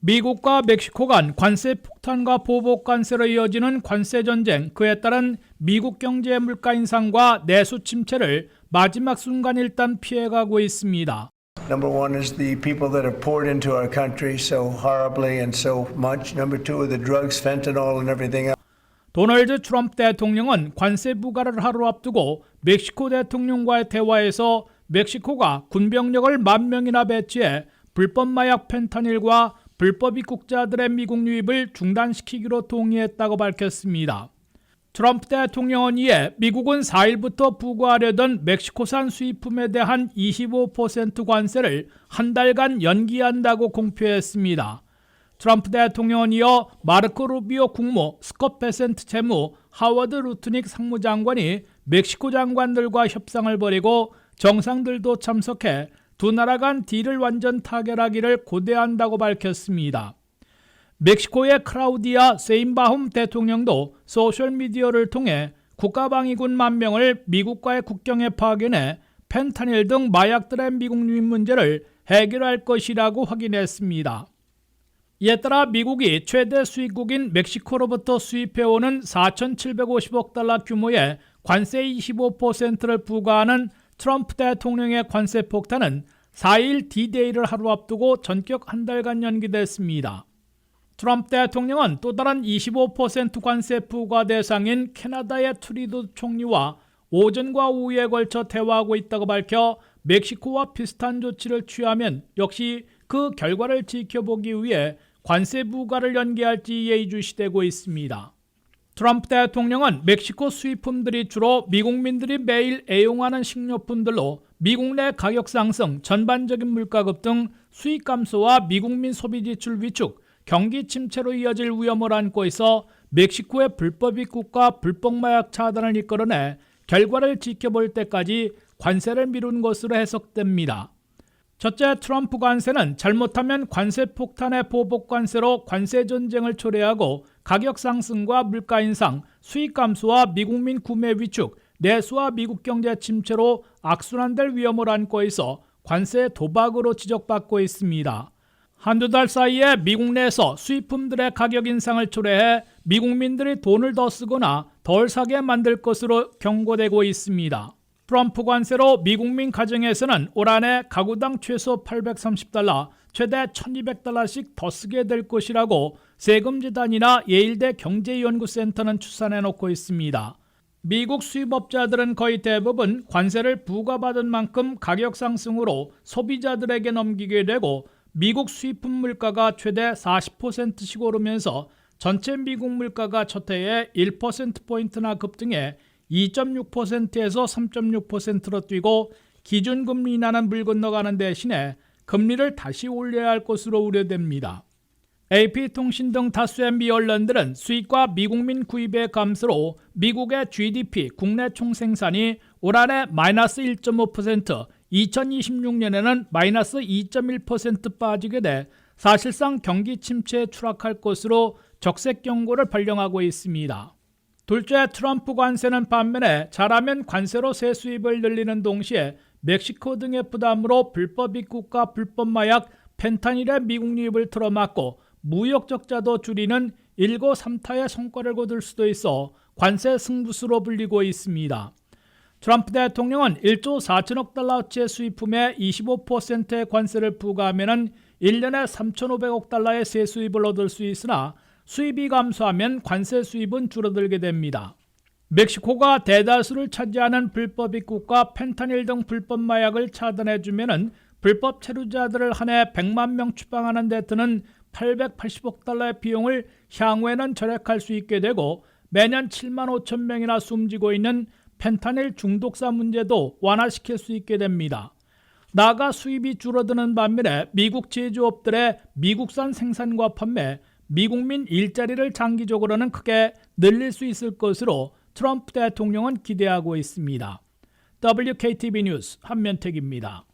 미국과 멕시코 간 관세 폭탄과 보복 관세로 이어지는 관세 전쟁, 그에 따른 미국 경제의 물가 인상과 내수 침체를 마지막 순간 일단 피해가고 있습니다. Number one is the people that have poured into our country so horribly and so much. Number two are the drugs, fentanyl and everything else. 도널드 트럼프 대통령은 관세 부과를 하루 앞두고 멕시코 대통령과의 대화에서 멕시코가 군병력을 10,000명이나 배치해 불법 마약 펜타닐과 불법 입국자들의 미국 유입을 중단시키기로 동의했다고 밝혔습니다. 트럼프 대통령은 이에 미국은 4일부터 부과하려던 멕시코산 수입품에 대한 25% 관세를 한 달간 연기한다고 공표했습니다. 트럼프 대통령은 이어 마르코 루비오 국무, 스콧 베센트 재무, 하워드 루트닉 상무장관이 멕시코 장관들과 협상을 벌이고 정상들도 참석해 두 나라 간 딜을 완전 타결하기를 고대한다고 밝혔습니다. 멕시코의 클라우디아 세인바훔 대통령도 소셜미디어를 통해 국가방위군 10,000명을 미국과의 국경에 파견해 펜타닐 등 마약들의 미국 유입 문제를 해결할 것이라고 확인했습니다. 이에 따라 미국이 최대 수입국인 멕시코로부터 수입해오는 4,750억 달러 규모의 관세 25%를 부과하는 트럼프 대통령의 관세 폭탄은 4일 D-Day를 하루 앞두고 전격 한 달간 연기됐습니다. 트럼프 대통령은 또 다른 25% 관세 부과 대상인 캐나다의 트루도 총리와 오전과 오후에 걸쳐 대화하고 있다고 밝혀 멕시코와 비슷한 조치를 취하면 역시 그 결과를 지켜보기 위해 관세 부과를 연기할지 예의주시되고 있습니다. 트럼프 대통령은 멕시코 수입품들이 주로 미국민들이 매일 애용하는 식료품들로 미국 내 가격 상승, 전반적인 물가 급등, 수입 감소와 미국민 소비 지출 위축, 경기 침체로 이어질 위험을 안고 있어 멕시코의 불법 입국과 불법 마약 차단을 이끌어내 결과를 지켜볼 때까지 관세를 미룬 것으로 해석됩니다. 첫째, 트럼프 관세는 잘못하면 관세 폭탄의 보복 관세로 관세 전쟁을 초래하고 가격 상승과 물가 인상, 수입 감소와 미국민 구매 위축, 내수와 미국 경제 침체로 악순환될 위험을 안고 있어 관세 도박으로 지적받고 있습니다. 한두 달 사이에 미국 내에서 수입품들의 가격 인상을 초래해 미국민들이 돈을 더 쓰거나 덜 사게 만들 것으로 경고되고 있습니다. 트럼프 관세로 미국민 가정에서는 올 한해 가구당 최소 830달러, 최대 1,200달러씩 더 쓰게 될 것이라고 세금재단이나 예일대 경제연구센터는 추산해놓고 있습니다. 미국 수입업자들은 거의 대부분 관세를 부과받은 만큼 가격 상승으로 소비자들에게 넘기게 되고 미국 수입품 물가가 최대 40%씩 오르면서 전체 미국 물가가 첫 해에 1%포인트나 급등해 2.6%에서 3.6%로 뛰고 기준금리 인하는 물 건너가는 대신에 금리를 다시 올려야 할 것으로 우려됩니다. AP통신 등 다수의 미 언론들은 수입과 미국민 구입의 감소로 미국의 GDP, 국내 총생산이 올 한해 마이너스 1.5%, 2026년에는 마이너스 2.1% 빠지게 돼 사실상 경기 침체에 추락할 것으로 적색 경고를 발령하고 있습니다. 둘째, 트럼프 관세는 반면에 잘하면 관세로 새 수입을 늘리는 동시에 멕시코 등의 부담으로 불법 입국과 불법 마약, 펜타닐의 미국 유입을 틀어막고 무역 적자도 줄이는 1고3타의 성과를 거둘 수도 있어 관세 승부수로 불리고 있습니다. 트럼프 대통령은 1조 4천억 달러어치의 수입품에 25%의 관세를 부과하면 1년에 3,500억 달러의 새 수입을 얻을 수 있으나 수입이 감소하면 관세 수입은 줄어들게 됩니다. 멕시코가 대다수를 차지하는 불법 입국과 펜타닐 등 불법 마약을 차단해주면 불법 체류자들을 한 해 100만 명 추방하는 데 드는 880억 달러의 비용을 향후에는 절약할 수 있게 되고 매년 7만 5천 명이나 숨지고 있는 펜타닐 중독사 문제도 완화시킬 수 있게 됩니다. 나아가 수입이 줄어드는 반면에 미국 제조업들의 미국산 생산과 판매, 미국민 일자리를 장기적으로는 크게 늘릴 수 있을 것으로 트럼프 대통령은 기대하고 있습니다. WKTV 뉴스 한면택입니다.